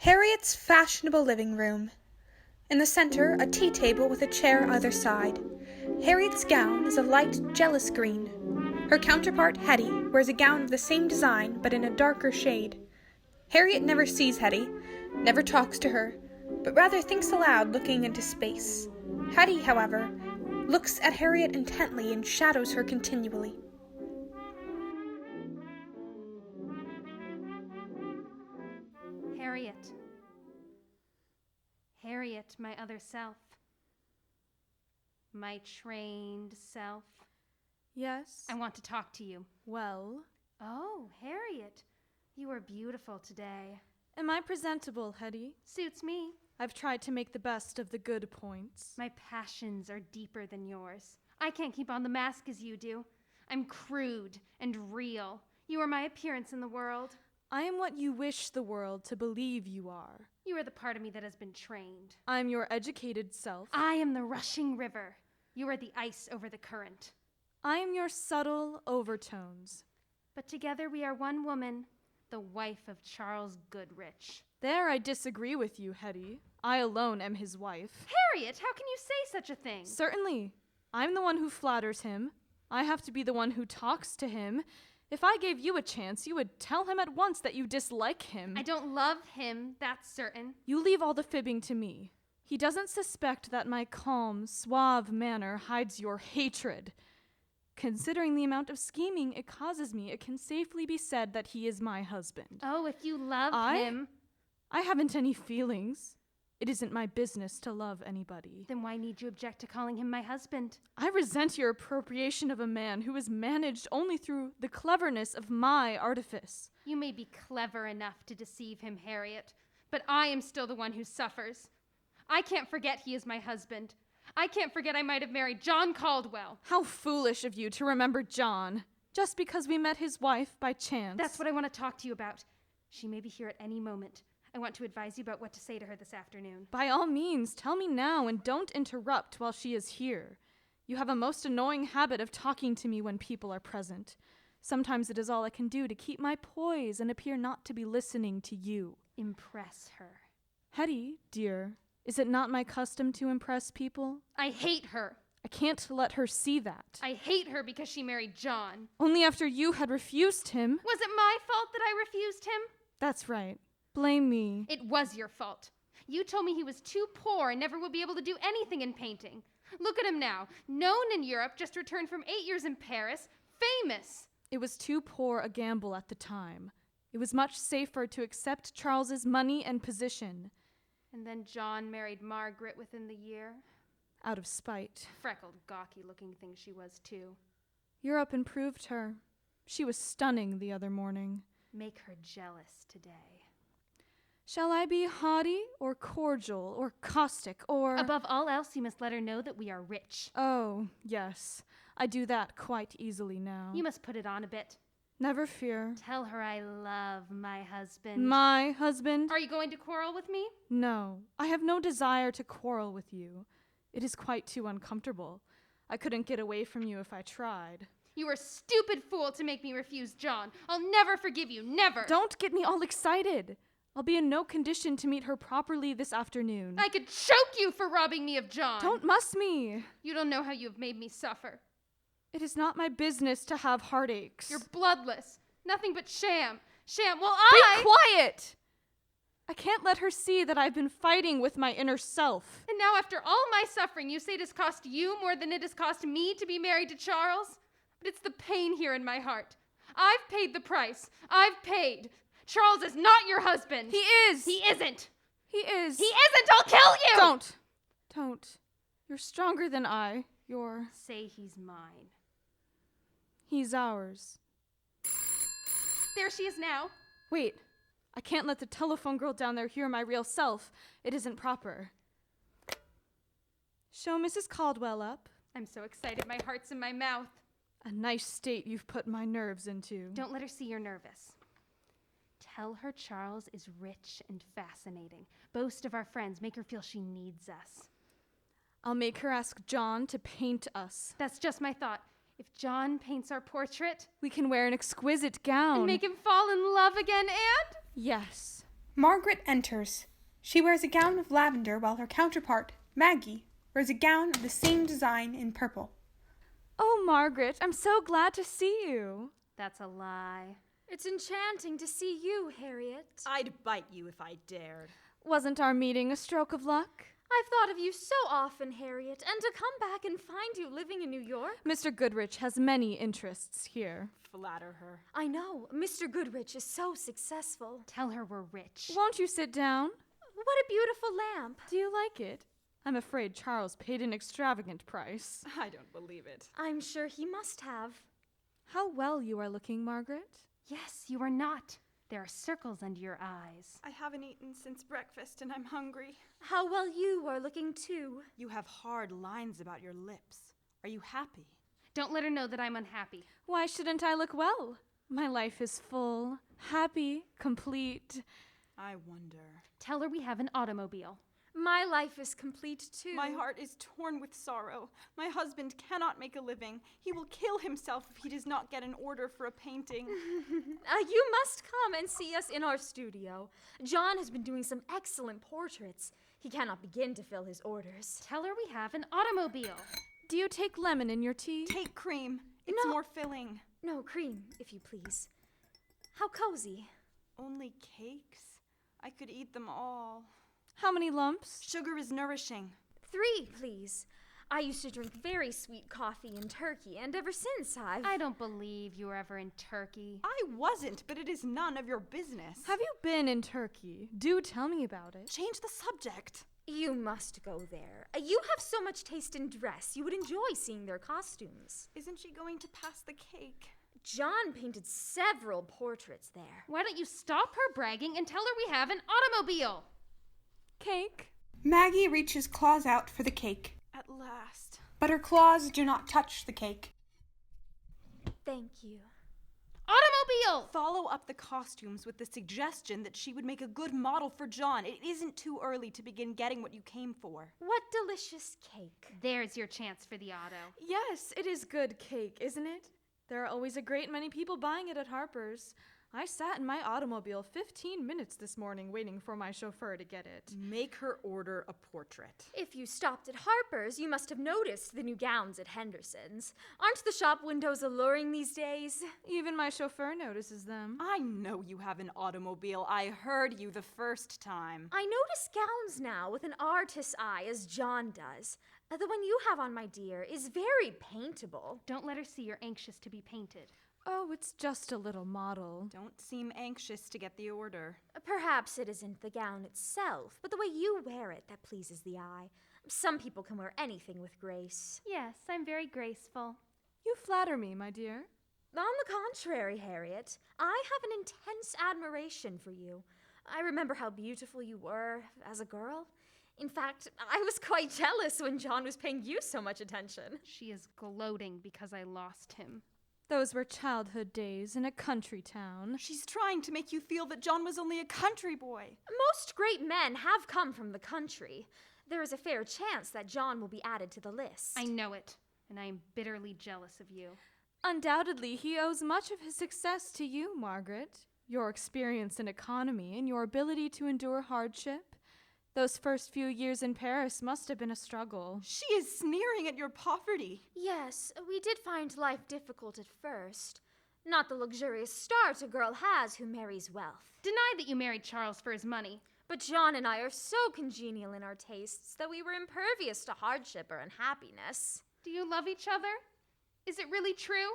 Harriet's fashionable living room. In the center, a tea table with a chair either side. Harriet's gown is a light jealous green. Her counterpart, Hetty, wears a gown of the same design but in a darker shade. Harriet never sees Hetty, never talks to her, but rather thinks aloud, looking into space. Hetty, however, looks at Harriet intently and shadows her continually. Harriet, my other self. My trained self. Yes? I want to talk to you. Well? Oh, Harriet, you are beautiful today. Am I presentable, Hetty? Suits me. I've tried to make the best of the good points. My passions are deeper than yours. I can't keep on the mask as you do. I'm crude and real. You are my appearance in the world. I am what you wish the world to believe you are. You are the part of me that has been trained. I'm your educated self. I am the rushing river. You are the ice over the current. I am your subtle overtones. But together we are one woman, the wife of Charles Goodrich. There I disagree with you, Hetty. I alone am his wife. Harriet, how can you say such a thing? Certainly. I'm the one who flatters him. I have to be the one who talks to him. If I gave you a chance, you would tell him at once that you dislike him. I don't love him, that's certain. You leave all the fibbing to me. He doesn't suspect that my calm, suave manner hides your hatred. Considering the amount of scheming it causes me, it can safely be said that he is my husband. Oh, if you love him. I haven't any feelings. It isn't my business to love anybody. Then why need you object to calling him my husband? I resent your appropriation of a man who is managed only through the cleverness of my artifice. You may be clever enough to deceive him, Harriet, but I am still the one who suffers. I can't forget he is my husband. I can't forget I might have married John Caldwell. How foolish of you to remember John, just because we met his wife by chance. That's what I want to talk to you about. She may be here at any moment. I want to advise you about what to say to her this afternoon. By all means, tell me now and don't interrupt while she is here. You have a most annoying habit of talking to me when people are present. Sometimes it is all I can do to keep my poise and appear not to be listening to you. Impress her. Hetty, dear, is it not my custom to impress people? I hate her. I can't let her see that. I hate her because she married John. Only after you had refused him. Was it my fault that I refused him? That's right. Blame me. It was your fault. You told me he was too poor and never would be able to do anything in painting. Look at him now. Known in Europe, just returned from 8 years in Paris. Famous. It was too poor a gamble at the time. It was much safer to accept Charles's money and position. And then John married Margaret within the year. Out of spite. Freckled, gawky-looking thing she was, too. Europe improved her. She was stunning the other morning. Make her jealous today. Shall I be haughty or cordial or caustic or... Above all else, you must let her know that we are rich. Oh, yes. I do that quite easily now. You must put it on a bit. Never fear. Tell her I love my husband. My husband? Are you going to quarrel with me? No. I have no desire to quarrel with you. It is quite too uncomfortable. I couldn't get away from you if I tried. You are a stupid fool to make me refuse John. I'll never forgive you, never. Don't get me all excited. I'll be in no condition to meet her properly this afternoon. I could choke you for robbing me of John. Don't muss me. You don't know how you have made me suffer. It is not my business to have heartaches. You're bloodless. Nothing but sham. Sham. Well, Be quiet! I can't let her see that I've been fighting with my inner self. And now after all my suffering, you say it has cost you more than it has cost me to be married to Charles? But it's the pain here in my heart. I've paid the price. I've paid. Charles is not your husband. He is. He isn't. He is. He isn't. I'll kill you. Don't. You're stronger than I. Say he's mine. He's ours. There she is now. Wait. I can't let the telephone girl down there hear my real self. It isn't proper. Show Mrs. Caldwell up. I'm so excited. My heart's in my mouth. A nice state you've put my nerves into. Don't let her see you're nervous. Tell her Charles is rich and fascinating. Boast of our friends. Make her feel she needs us. I'll make her ask John to paint us. That's just my thought. If John paints our portrait... we can wear an exquisite gown. And make him fall in love again, and... Yes. Margaret enters. She wears a gown of lavender while her counterpart, Maggie, wears a gown of the same design in purple. Oh, Margaret, I'm so glad to see you. That's a lie. It's enchanting to see you, Harriet. I'd bite you if I dared. Wasn't our meeting a stroke of luck? I've thought of you so often, Harriet, and to come back and find you living in New York. Mr. Goodrich has many interests here. Flatter her. I know. Mr. Goodrich is so successful. Tell her we're rich. Won't you sit down? What a beautiful lamp. Do you like it? I'm afraid Charles paid an extravagant price. I don't believe it. I'm sure he must have. How well you are looking, Margaret. Yes, you are not. There are circles under your eyes. I haven't eaten since breakfast and I'm hungry. How well you are looking, too. You have hard lines about your lips. Are you happy? Don't let her know that I'm unhappy. Why shouldn't I look well? My life is full, happy, complete. I wonder. Tell her we have an automobile. My life is complete, too. My heart is torn with sorrow. My husband cannot make a living. He will kill himself if he does not get an order for a painting. You must come and see us in our studio. John has been doing some excellent portraits. He cannot begin to fill his orders. Tell her we have an automobile. Do you take lemon in your tea? Take cream. It's No. more filling. No, cream, if you please. How cozy. Only cakes? I could eat them all. How many lumps? Sugar is nourishing. 3, please. I used to drink very sweet coffee in Turkey, and ever since I don't believe you were ever in Turkey. I wasn't, but it is none of your business. Have you been in Turkey? Do tell me about it. Change the subject. You must go there. You have so much taste in dress. You would enjoy seeing their costumes. Isn't she going to pass the cake? John painted several portraits there. Why don't you stop her bragging and tell her we have an automobile? Cake? Maggie reaches claws out for the cake, At last. but her claws do not touch the cake. Thank you. Automobile! Follow up the costumes with the suggestion that she would make a good model for John. It isn't too early to begin getting what you came for. What delicious cake. There's your chance for the auto. Yes, it is good cake, isn't it? There are always a great many people buying it at Harper's. I sat in my automobile 15 minutes this morning waiting for my chauffeur to get it. Make her order a portrait. If you stopped at Harper's, you must have noticed the new gowns at Henderson's. Aren't the shop windows alluring these days? Even my chauffeur notices them. I know you have an automobile. I heard you the first time. I notice gowns now with an artist's eye, as John does. The one you have on, my dear, is very paintable. Don't let her see you're anxious to be painted. Oh, it's just a little model. Don't seem anxious to get the order. Perhaps it isn't the gown itself, but the way you wear it that pleases the eye. Some people can wear anything with grace. Yes, I'm very graceful. You flatter me, my dear. On the contrary, Harriet, I have an intense admiration for you. I remember how beautiful you were as a girl. In fact, I was quite jealous when John was paying you so much attention. She is gloating because I lost him. Those were childhood days in a country town. She's trying to make you feel that John was only a country boy. Most great men have come from the country. There is a fair chance that John will be added to the list. I know it, and I am bitterly jealous of you. Undoubtedly, he owes much of his success to you, Margaret. Your experience in economy and your ability to endure hardship. Those first few years in Paris must have been a struggle. She is sneering at your poverty. Yes, we did find life difficult at first. Not the luxurious start a girl has who marries wealth. Deny that you married Charles for his money. But John and I are so congenial in our tastes that we were impervious to hardship or unhappiness. Do you love each other? Is it really true?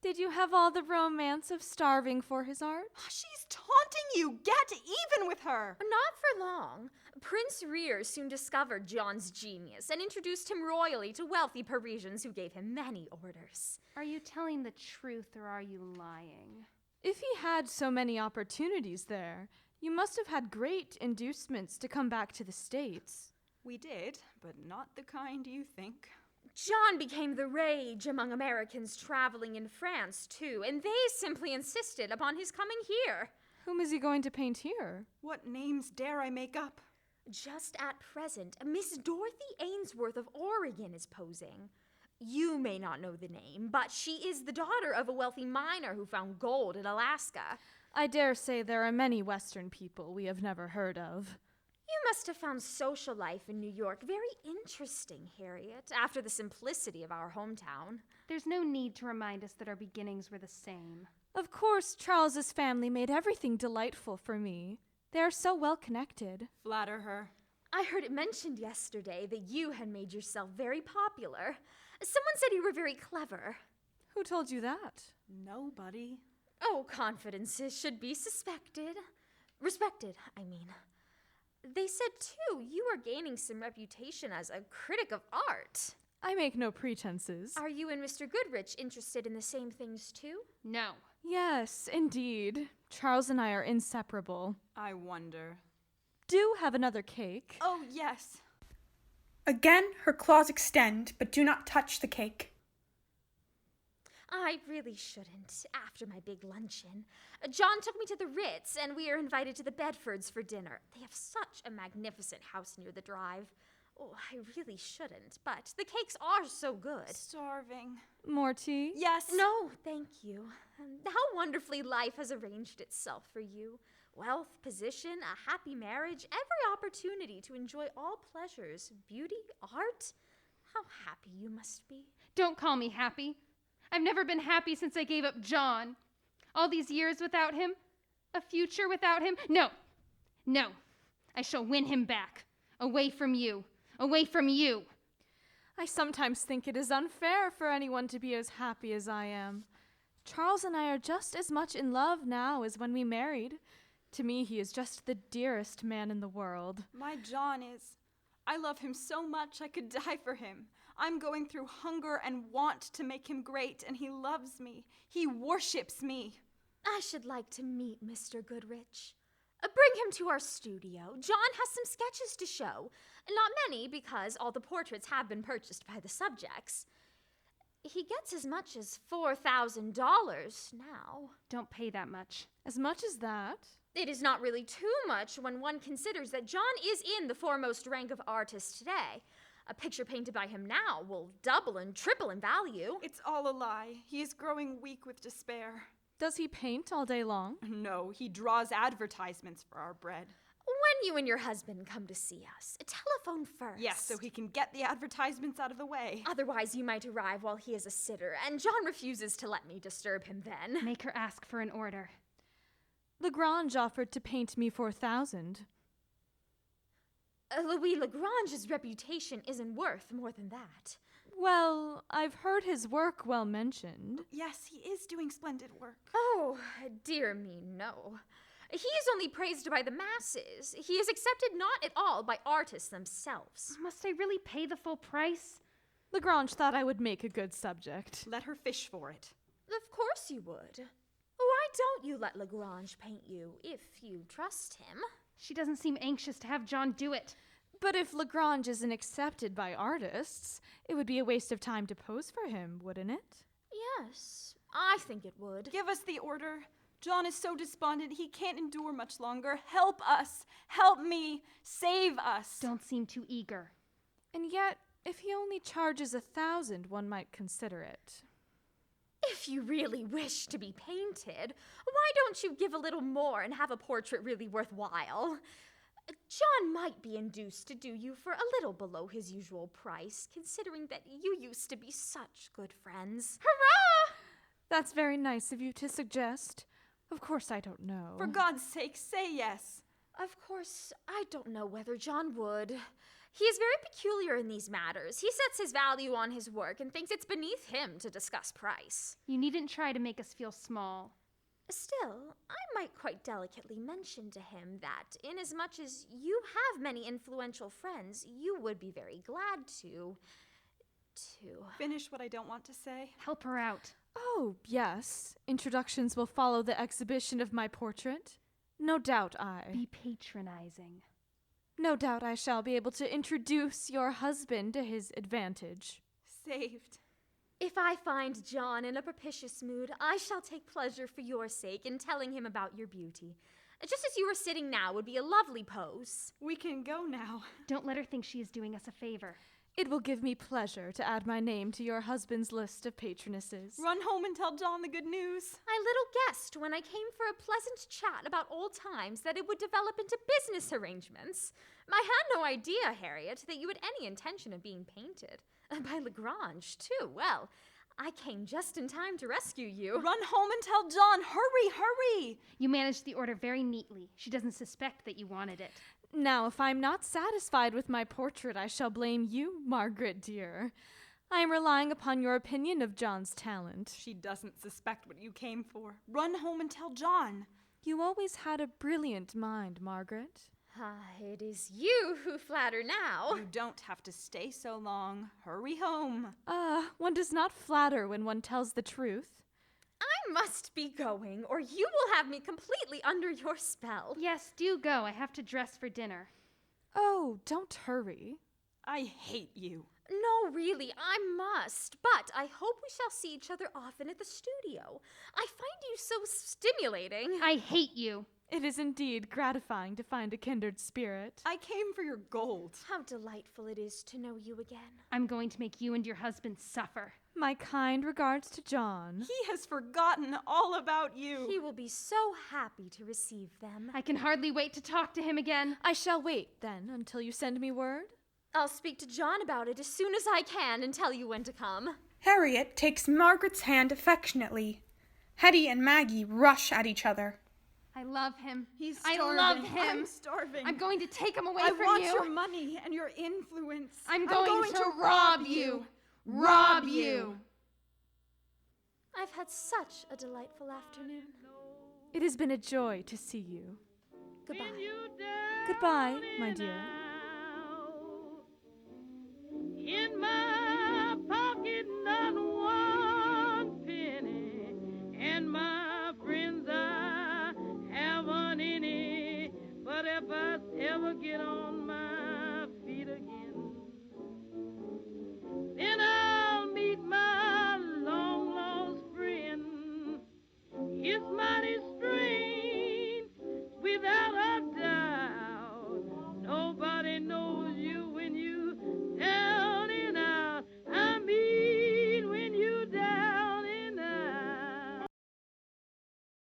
Did you have all the romance of starving for his art? She's taunting you. Get even with her. Not for long. Prince Rear soon discovered John's genius and introduced him royally to wealthy Parisians who gave him many orders. Are you telling the truth or are you lying? If he had so many opportunities there, you must have had great inducements to come back to the States. We did, but not the kind you think. John became the rage among Americans traveling in France, too, and they simply insisted upon his coming here. Whom is he going to paint here? What names dare I make up? Just at present, Miss Dorothy Ainsworth of Oregon is posing. You may not know the name, but she is the daughter of a wealthy miner who found gold in Alaska. I dare say there are many Western people we have never heard of. You must have found social life in New York very interesting, Harriet, after the simplicity of our hometown. There's no need to remind us that our beginnings were the same. Of course, Charles's family made everything delightful for me. They are so well connected. Flatter her. I heard it mentioned yesterday that you had made yourself very popular. Someone said you were very clever. Who told you that? Nobody. Oh, confidences should be respected, I mean. They said, too, you are gaining some reputation as a critic of art. I make no pretenses. Are you and Mr. Goodrich interested in the same things, too? No. Yes, indeed. Charles and I are inseparable. I wonder. Do have another cake. Oh, yes. Again, her claws extend, but do not touch the cake. I really shouldn't, after my big luncheon. John took me to the Ritz, and we are invited to the Bedfords for dinner. They have such a magnificent house near the drive. Oh, I really shouldn't, but the cakes are so good. Starving. More tea? Yes. No, thank you. How wonderfully life has arranged itself for you. Wealth, position, a happy marriage, every opportunity to enjoy all pleasures, beauty, art. How happy you must be. Don't call me happy. I've never been happy since I gave up John. All these years without him? A future without him? No. No. I shall win him back. Away from you. Away from you. I sometimes think it is unfair for anyone to be as happy as I am. Charles and I are just as much in love now as when we married. To me, he is just the dearest man in the world. My John is. I love him so much I could die for him. I'm going through hunger and want to make him great, and he loves me. He worships me. I should like to meet Mr. Goodrich. Bring him to our studio. John has some sketches to show. Not many, because all the portraits have been purchased by the subjects. He gets as much as $4,000 now. Don't pay that much. As much as that? It is not really too much when one considers that John is in the foremost rank of artists today. A picture painted by him now will double and triple in value. It's all a lie. He is growing weak with despair. Does he paint all day long? No, he draws advertisements for our bread. When you and your husband come to see us, telephone first. Yes, so he can get the advertisements out of the way. Otherwise, you might arrive while he is a sitter, and John refuses to let me disturb him then. Make her ask for an order. Lagrange offered to paint me $4,000. Louis Lagrange's reputation isn't worth more than that. Well, I've heard his work well mentioned. Yes, he is doing splendid work. Oh, dear me, no. He is only praised by the masses. He is accepted not at all by artists themselves. Must I really pay the full price? Lagrange thought I would make a good subject. Let her fish for it. Of course you would. Why don't you let Lagrange paint you, if you trust him? She doesn't seem anxious to have John do it. But if Lagrange isn't accepted by artists, it would be a waste of time to pose for him, wouldn't it? Yes, I think it would. Give us the order. John is so despondent he can't endure much longer. Help us. Help me. Save us. Don't seem too eager. And yet, if he only charges $1,000, one might consider it. If you really wish to be painted, why don't you give a little more and have a portrait really worthwhile? John might be induced to do you for a little below his usual price, considering that you used to be such good friends. Hurrah! That's very nice of you to suggest. Of course I don't know. For God's sake, say yes. Of course, I don't know whether John would. He is very peculiar in these matters. He sets his value on his work and thinks it's beneath him to discuss price. You needn't try to make us feel small. Still, I might quite delicately mention to him that, inasmuch as you have many influential friends, you would be very glad to finish what I don't want to say. Help her out. Oh, yes. Introductions will follow the exhibition of my portrait. No doubt Be patronizing. No doubt I shall be able to introduce your husband to his advantage. Saved. If I find John in a propitious mood, I shall take pleasure for your sake in telling him about your beauty. Just as you are sitting now would be a lovely pose. We can go now. Don't let her think she is doing us a favor. It will give me pleasure to add my name to your husband's list of patronesses. Run home and tell John the good news. I little guessed when I came for a pleasant chat about old times that it would develop into business arrangements. I had no idea, Harriet, that you had any intention of being painted. By Lagrange, too. Well, I came just in time to rescue you. Run home and tell John. Hurry, hurry! You managed the order very neatly. She doesn't suspect that you wanted it. Now, if I'm not satisfied with my portrait, I shall blame you, Margaret, dear. I am relying upon your opinion of John's talent. She doesn't suspect what you came for. Run home and tell John. You always had a brilliant mind, Margaret. It is you who flatter now. You don't have to stay so long. Hurry home. One does not flatter when one tells the truth. I must be going, or you will have me completely under your spell. Yes, do go. I have to dress for dinner. Oh, don't hurry. I hate you. No, really, I must. But I hope we shall see each other often at the studio. I find you so stimulating. I hate you. It is indeed gratifying to find a kindred spirit. I came for your gold. How delightful it is to know you again. I'm going to make you and your husband suffer. My kind regards to John. He has forgotten all about you. He will be so happy to receive them. I can hardly wait to talk to him again. I shall wait, then, until you send me word. I'll speak to John about it as soon as I can and tell you when to come. Harriet takes Margaret's hand affectionately. Hetty and Maggie rush at each other. I love him. He's I starving. love him. I'm starving. I'm going to take him away I from want you. your money and your influence. I'm going to rob you. Rob you. I've had such a delightful afternoon. It has been a joy to see you. Goodbye. Goodbye, my dear. In my pocket, not one penny, and my friends, I haven't any. But if I ever get on